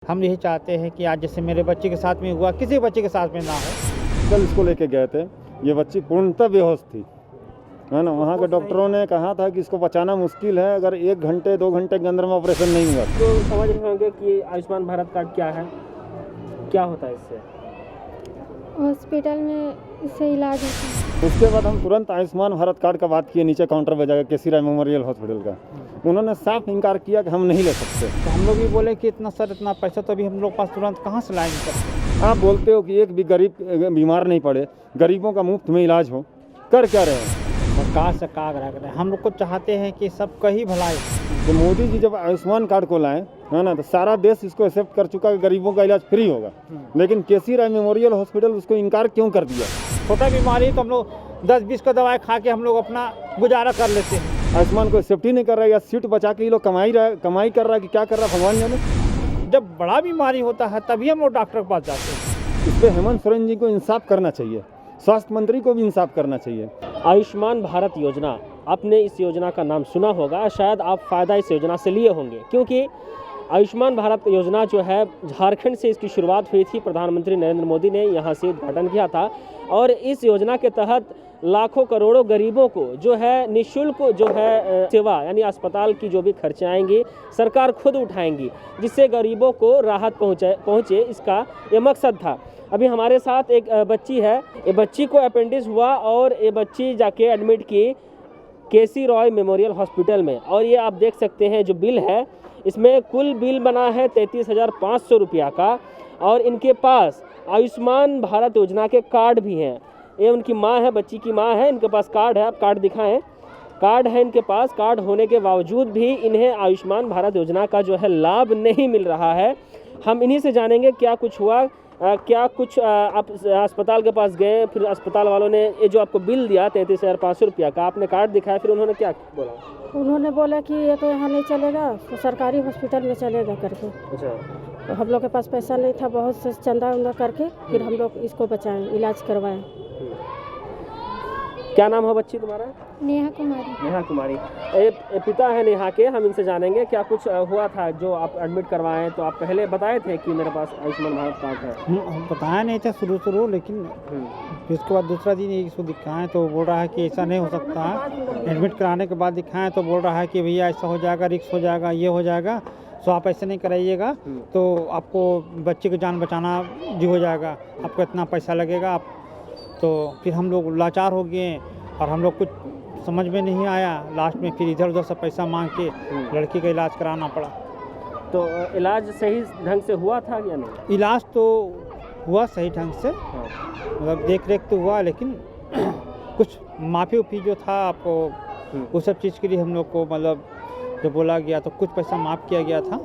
हम यही चाहते हैं कि आज जैसे मेरे बच्चे के साथ में हुआ, किसी बच्चे के साथ में ना हो। कल इसको लेके गए थे, ये बच्ची पूर्णतः बेहोश थी, है ना। वहाँ के डॉक्टरों ने कहा था कि इसको बचाना मुश्किल है, अगर 1 घंटे 2 घंटे के अंदर में ऑपरेशन नहीं हुआ। तो समझ रहे होंगे कि आयुष्मान भारत कार्ड क्या है, क्या होता है इससे। हॉस्पिटल में इससे इलाज होता है। उसके बाद हम तुरंत आयुष्मान भारत कार्ड का बात किए, नीचे काउंटर पर जाकर केसी राय मेमोरियल हॉस्पिटल का। उन्होंने साफ इनकार किया कि हम नहीं ले सकते। तो हम लोग भी बोले कि इतना पैसा तो अभी हम लोग पास तुरंत कहाँ से लाएंगे करके। आप बोलते हो कि एक भी गरीब बीमार नहीं पड़े, गरीबों का मुफ्त में इलाज हो, कर क्या रहे हैं। सरकार से का आग्रह करें, हम लोग को चाहते हैं कि सबका ही भलाई। तो मोदी जी जब आयुष्मान कार्ड को लाए, है ना, तो सारा देश इसको एक्सेप्ट कर चुका है, गरीबों का इलाज फ्री होगा। लेकिन केसी राय मेमोरियल हॉस्पिटल उसको इनकार क्यों कर दिया। छोटा बीमारी तो हम लोग 10-20 का दवाई खा के हम लोग अपना गुजारा कर लेते हैं। आयुष्मान को सेफ्टी नहीं कर रहा है, या सीट बचा के ये लोग कमाई कर रहा है कि क्या कर रहा है भगवान जाने। जब बड़ा बीमारी होता है तभी हम लोग डॉक्टर के पास जाते हैं। इस पर हेमंत सोरेन जी को इंसाफ करना चाहिए, स्वास्थ्य मंत्री को भी इंसाफ करना चाहिए। आयुष्मान भारत योजना, आपने इस योजना का नाम सुना होगा, शायद आप फ़ायदा इस योजना से लिए होंगे, क्योंकि आयुष्मान भारत योजना जो है झारखंड से इसकी शुरुआत हुई थी। प्रधानमंत्री नरेंद्र मोदी ने यहाँ से उद्घाटन किया था और इस योजना के तहत लाखों करोड़ों गरीबों को जो है निःशुल्क जो है सेवा, यानी अस्पताल की जो भी खर्चे आएंगी सरकार खुद उठाएंगी, जिससे गरीबों को राहत पहुँचे, इसका ये मकसद था। अभी हमारे साथ एक बच्ची है, ये बच्ची को अपेंडिक्स हुआ और ये बच्ची जाके एडमिट की केसी रॉय मेमोरियल हॉस्पिटल में। और ये आप देख सकते हैं जो बिल है, इसमें कुल बिल बना है 33,500 रुपया का। और इनके पास आयुष्मान भारत योजना के कार्ड भी हैं। ये उनकी माँ है, बच्ची की माँ है, इनके पास कार्ड है, आप कार्ड दिखाएं। कार्ड है इनके पास, कार्ड होने के बावजूद भी इन्हें आयुष्मान भारत योजना का जो है लाभ नहीं मिल रहा है। हम इन्हीं से जानेंगे क्या कुछ हुआ, क्या कुछ आप अस्पताल के पास गए, फिर अस्पताल वालों ने ये जो आपको बिल दिया 33,500 रुपया का, आपने कार्ड दिखाया, फिर उन्होंने क्या बोला। उन्होंने बोला कि ये तो यहाँ नहीं चलेगा, तो सरकारी हॉस्पिटल में चलेगा करके। अच्छा, तो हम लोग के पास पैसा नहीं था, बहुत से चंदा उंदा करके फिर हम लोग इसको बचाएं, इलाज करवाएं। क्या नाम है बच्ची तुम्हारा। नेहा कुमारी। नेहा कुमारी, ये पिता है नेहा के, हम इनसे जानेंगे क्या कुछ हुआ था जो आप एडमिट करवाएं। तो आप पहले बताए थे कि मेरे पास आयुष्मान भारत कार्ड है। हम बताया नहीं था शुरू, लेकिन फिर उसके बाद दूसरा दिन इसको दिखाएं तो बोल रहा है कि ऐसा नहीं हो सकता है। एडमिट कराने के बाद दिखाएं तो बोल रहा है कि भैया ऐसा हो जाएगा, रिस्क हो जाएगा, ये हो जाएगा, तो आप ऐसे नहीं कराइएगा तो आपको बच्चे की जान बचाना भी हो जाएगा, आपको इतना पैसा लगेगा। आप तो फिर हम लोग लाचार हो गए और हम लोग कुछ समझ में नहीं आया। लास्ट में फिर इधर उधर से पैसा मांग के लड़की का इलाज कराना पड़ा। तो इलाज सही ढंग से हुआ था या नहीं। इलाज तो हुआ सही ढंग से, मतलब देख रेख तो हुआ, लेकिन कुछ माफ़ी उफी जो था आपको उस सब चीज़ के लिए हम लोग को मतलब जो बोला गया तो कुछ पैसा माफ़ किया गया था,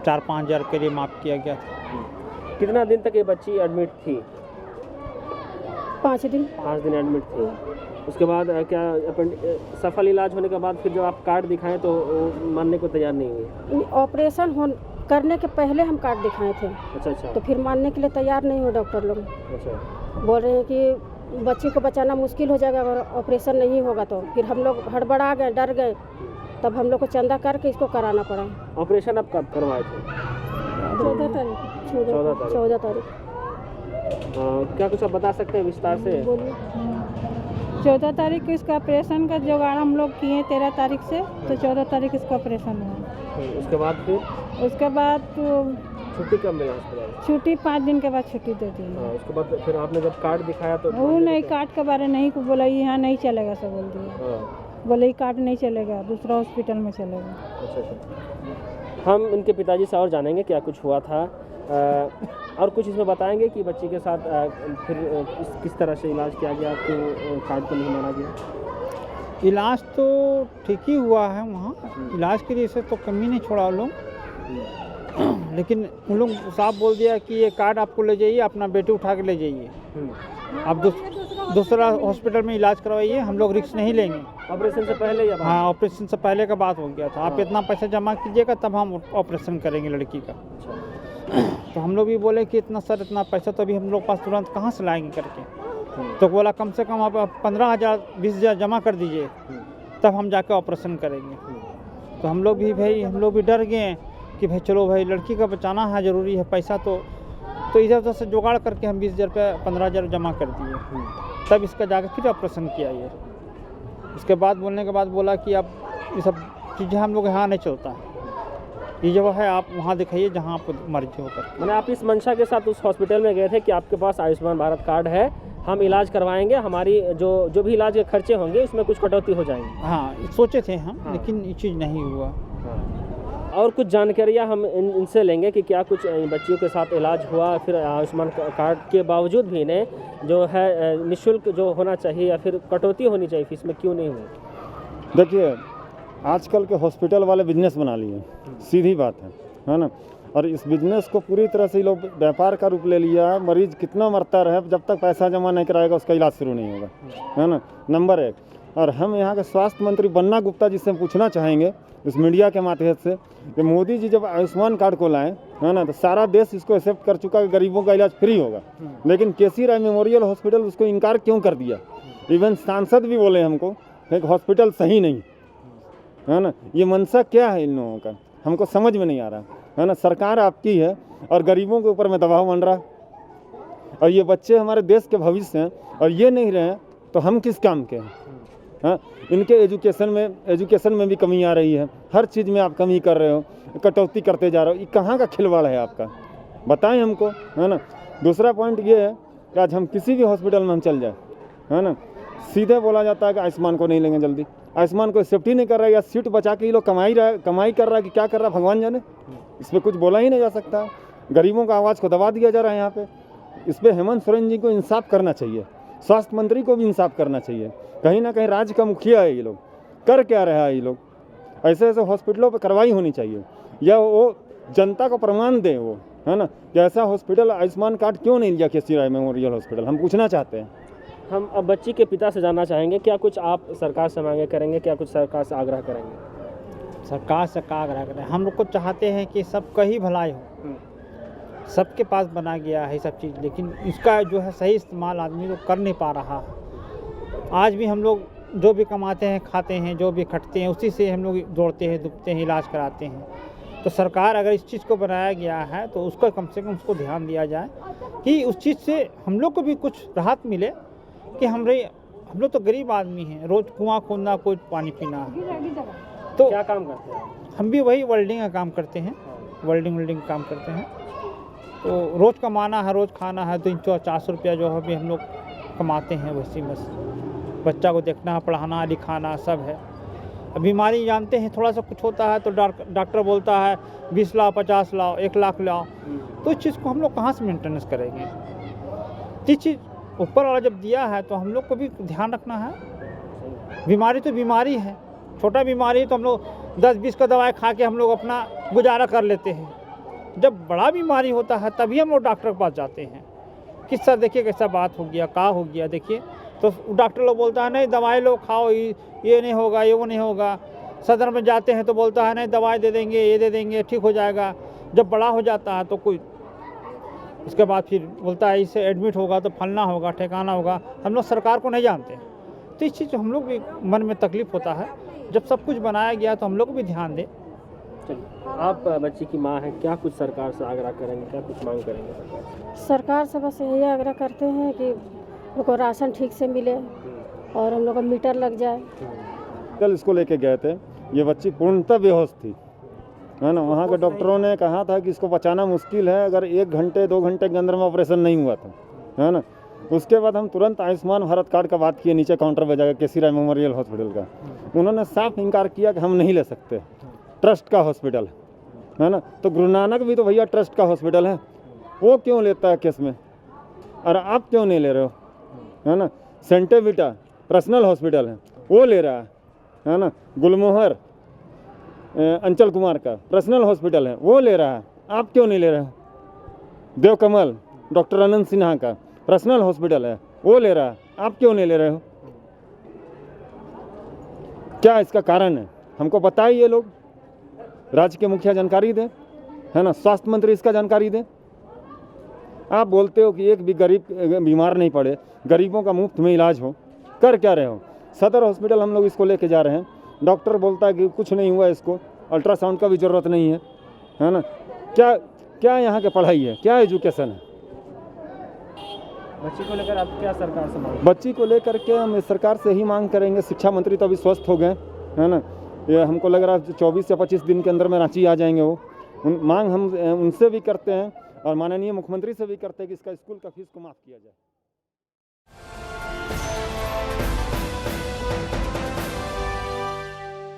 4-5 हज़ार के लिए माफ़ किया गया था। कितना दिन तक ये बच्ची एडमिट थी। 5 दिन। 5 दिन एडमिट थी। उसके बाद क्या सफल इलाज होने के बाद फिर जब आप कार्ड दिखाएं तो मानने को तैयार नहीं हुई। ऑपरेशन करने के पहले हम कार्ड दिखाए थे। अच्छा। तो फिर मानने के लिए तैयार नहीं हुए डॉक्टर लोग। अच्छा, बोल रहे हैं कि बच्ची को बचाना मुश्किल हो जाएगा अगर ऑपरेशन नहीं होगा तो। फिर हम लोग हड़बड़ा गए, डर गए, तब हम लोग को चंदा करके इसको कराना पड़ा। ऑपरेशन आप कब करवाए थे। 14 तारीख। क्या कुछ आप बता सकते हैं विस्तार से। 14 तारीख को इसका ऑपरेशन का जुगाड़ हम लोग किए 13 तारीख से, तो 14 तारीख इसका ऑपरेशन हुआ। उसके बाद तो छुट्टी कब मिला उसके बाद। छुट्टी 5 दिन के बाद छुट्टी दे दी। उसके बाद फिर आपने जब कार्ड दिखाया तो वो नहीं, कार्ड के बारे नहीं को बोला, यहाँ नहीं चलेगा सब बोल दिया। बोले कार्ड नहीं चलेगा, दूसरा हॉस्पिटल में चलेगा। अच्छा। हम इनके पिताजी से और जानेंगे क्या कुछ हुआ था, और कुछ इसमें बताएंगे कि बच्ची के साथ फिर किस तरह से इलाज किया गया, क्यों कार्ड को नहीं माना गया। इलाज तो ठीक ही हुआ है वहाँ, इलाज के लिए से तो कमी नहीं छोड़ा लोग, लेकिन उन लोग साफ बोल दिया कि ये कार्ड आपको ले जाइए, अपना बेटे उठा के ले जाइए, आप दूसरा हॉस्पिटल में इलाज करवाइए, हम लोग रिस्क नहीं लेंगे। ऑपरेशन से पहले या बाद? हाँ, ऑपरेशन से पहले का बात हो गया था। आप इतना पैसा जमा कीजिएगा तब हम ऑपरेशन करेंगे लड़की का। तो हम लोग भी बोले कि इतना पैसा तो अभी हम लोग पास तुरंत कहाँ से लाएंगे करके। तो बोला कम से कम आप 15,000 20,000 जमा कर दीजिए, तब हम जाकर ऑपरेशन करेंगे। तो हम लोग भी डर गए कि भाई चलो भाई लड़की का बचाना है, ज़रूरी है, पैसा तो इधर उधर से जुगाड़ करके हम 20,000 रुपये 15,000 जमा कर दिए। तब इसका जाकर फिर ऑपरेशन किया ये। उसके बाद बोलने के बाद बोला कि अब ये सब चीज़ें हम लोग यहाँ नहीं चलता है, ये जो है आप वहाँ दिखाइए जहाँ आपको मर्जी होकर। मैंने आप इस मंशा के साथ उस हॉस्पिटल में गए थे कि आपके पास आयुष्मान भारत कार्ड है, हम इलाज करवाएंगे, हमारी जो भी इलाज के खर्चे होंगे उसमें कुछ कटौती हो जाएंगी। हाँ, सोचे थे हम, हाँ। लेकिन ये चीज़ नहीं हुआ। और कुछ जानकारियाँ हम इनसे लेंगे कि क्या कुछ बच्चियों के साथ इलाज हुआ, फिर आयुष्मान कार्ड के बावजूद भी इन्हें जो है निःशुल्क जो होना चाहिए या फिर कटौती होनी चाहिए फीस में, क्यों नहीं हुई। देखिए, आजकल के हॉस्पिटल वाले बिजनेस बना लिए, सीधी बात है ना। और इस बिजनेस को पूरी तरह से लोग व्यापार का रूप ले लिया। मरीज कितना मरता रहे, जब तक पैसा जमा नहीं कराएगा उसका इलाज शुरू नहीं होगा, है ना, नंबर 1। और हम यहाँ के स्वास्थ्य मंत्री बन्ना गुप्ता जी से पूछना चाहेंगे इस मीडिया के माध्यम से कि मोदी जी जब आयुष्मान कार्ड को लाए, है ना, तो सारा देश इसको एक्सेप्ट कर चुका कि गरीबों का इलाज फ्री होगा, लेकिन केसी राय मेमोरियल हॉस्पिटल उसको इनकार क्यों कर दिया। इवन सांसद भी बोले हमको कि हॉस्पिटल सही नहीं, है ना। ये मंशा क्या है इन लोगों का, हमको समझ में नहीं आ रहा, है ना। सरकार आपकी है और गरीबों के ऊपर में दबाव बन रहा, और ये बच्चे हमारे देश के भविष्य हैं, और ये नहीं रहे तो हम किस काम के हैं। हाँ, इनके एजुकेशन में भी कमी आ रही है, हर चीज़ में आप कमी कर रहे हो, कटौती करते जा रहे हो। ये कहाँ का खिलवाड़ है आपका, बताएं हमको, है ना। दूसरा पॉइंट ये है कि आज हम किसी भी हॉस्पिटल में हम चल जाए, है ना, सीधे बोला जाता है कि आयुष्मान को नहीं लेंगे जल्दी। आयुष्मान को सेफ्टी नहीं कर रहा है, या सीट बचा के ये लोग कमाई कर रहा है कि क्या कर रहा है भगवान जाने। इस पर कुछ बोला ही नहीं जा सकता। गरीबों का आवाज़ को दबा दिया जा रहा है यहाँ पे। इस पर हेमंत सोरेन जी को इंसाफ करना चाहिए, स्वास्थ्य मंत्री को भी इंसाफ करना चाहिए। कहीं ना कहीं राज्य का मुखिया है ये लोग, कर क्या रहा है ये लोग। ऐसे ऐसे हॉस्पिटलों पर कार्रवाई होनी चाहिए, या वो जनता को प्रमाण दें वो, है ना, कि ऐसा हॉस्पिटल आयुष्मान कार्ड क्यों नहीं लिया केसी राय मेमोरियल हॉस्पिटल, हम पूछना चाहते हैं। हम अब बच्ची के पिता से जानना चाहेंगे, क्या कुछ आप सरकार से मांगे करेंगे, क्या कुछ सरकार से आग्रह करेंगे। सरकार से क्या आग्रह करें, हम लोग को चाहते हैं कि सबका ही भलाई हो। सबके पास बना गया है सब चीज़, लेकिन इसका जो है सही इस्तेमाल आदमी लोग कर नहीं पा रहा। आज भी हम लोग जो भी कमाते हैं, खाते हैं, जो भी खटते हैं, उसी से हम लोग दौड़ते हैं, दुबते हैं, इलाज कराते हैं। तो सरकार अगर इस चीज़ को बनाया गया है तो उसको कम से कम उसको ध्यान दिया जाए कि उस चीज़ से हम लोग को भी कुछ राहत मिले कि हम लोग तो गरीब आदमी हैं, रोज़ कुआं खोदना, कोई पानी पीना। तो क्या काम करते हैं। हम भी वही वेल्डिंग का काम करते हैं, वेल्डिंग काम करते हैं। तो रोज़ कमाना है, रोज़ खाना है, 300-400 रुपया जो है भी हम लोग कमाते हैं। वैसे बस बच्चा को देखना, पढ़ाना, लिखाना सब है। अब बीमारी जानते हैं, थोड़ा सा कुछ होता है तो डॉक्टर बोलता है 20 लाओ, 50 लाओ, 1 लाख लाओ। तो इस चीज़ को हम लोग कहाँ से मेंटेनेंस करेंगे। जिस चीज़ ऊपर वाला जब दिया है तो हम लोग को भी ध्यान रखना है। बीमारी तो बीमारी है, छोटा बीमारी है तो हम लोग 10-20 का दवाई खा के हम लोग अपना गुजारा कर लेते हैं। जब बड़ा बीमारी होता है तभी हम लोग डॉक्टर के पास जाते हैं। किस्सा देखिए कैसा बात हो गया, क्या हो गया देखिए, तो डॉक्टर लोग बोलता है नहीं दवाई लो, खाओ, ये नहीं होगा, ये वो नहीं होगा। सदर में जाते हैं तो बोलता है नहीं दवाई दे देंगे, ये दे देंगे, ठीक हो जाएगा। जब बड़ा हो जाता है तो कोई उसके बाद फिर बोलता है इसे एडमिट होगा तो फलना होगा, ठिकाना होगा। हम लोग सरकार को नहीं जानते, तो इस चीज़ हम लोग भी मन में तकलीफ होता है। जब सब कुछ बनाया गया तो हम लोग भी ध्यान दें। आप बच्ची की माँ हैं, क्या कुछ सरकार से आग्रह करेंगे, क्या कुछ मांग करेंगे। सरकार से बस यही आग्रह करते हैं कि लोग को राशन ठीक से मिले और हम लोग को मीटर लग जाए। कल इसको लेके गए थे, ये बच्ची पूर्णतः बेहोश थी, है ना। वहाँ के डॉक्टरों ने कहा था कि इसको बचाना मुश्किल है, अगर 1 घंटे 2 घंटे के अंदर में ऑपरेशन नहीं हुआ था, है ना। उसके बाद हम तुरंत आयुष्मान भारत कार्ड का बात किए, नीचे काउंटर पे जाकर केसी राय मेमोरियल हॉस्पिटल का। उन्होंने साफ इनकार किया कि हम नहीं ले सकते, ट्रस्ट का हॉस्पिटल है ना। तो गुरु नानक भी तो भैया ट्रस्ट का हॉस्पिटल है, वो क्यों लेता है केस में, और आप क्यों नहीं ले रहे हो, है ना। सेंटेविटा पर्सनल हॉस्पिटल है, वो ले रहा है ना। गुलमोहर अंचल कुमार का पर्सनल हॉस्पिटल है, वो ले रहा है, आप क्यों नहीं ले रहे हो। देवकमल डॉक्टर अनंत सिन्हा का पर्सनल हॉस्पिटल है, वो ले रहा है, आप क्यों नहीं ले रहे हो। क्या इसका कारण है, हमको बताइए। ये लोग राज्य के मुखिया जानकारी दें, है ना, स्वास्थ्य मंत्री इसका जानकारी दें। आप बोलते हो कि एक भी गरीब बीमार नहीं पड़े, गरीबों का मुफ्त में इलाज हो, कर क्या रहे हो। सदर हॉस्पिटल हम लोग इसको लेके जा रहे हैं, डॉक्टर बोलता है कि कुछ नहीं हुआ, इसको अल्ट्रासाउंड का भी ज़रूरत नहीं है, है ना। क्या क्या यहाँ की पढ़ाई है, क्या एजुकेशन है। बच्ची को लेकर आप क्या सरकार से मांग? बच्ची को लेकर के हम सरकार से ही मांग करेंगे। शिक्षा मंत्री तो अभी स्वस्थ हो गए, है ना। ये हमको लग रहा है 24 या 25 दिन के अंदर में रांची आ जाएंगे वो। मांग हम उनसे भी करते हैं और माननीय मुख्यमंत्री से भी करते हैं कि इसका स्कूल का फीस को माफ़ किया जाए।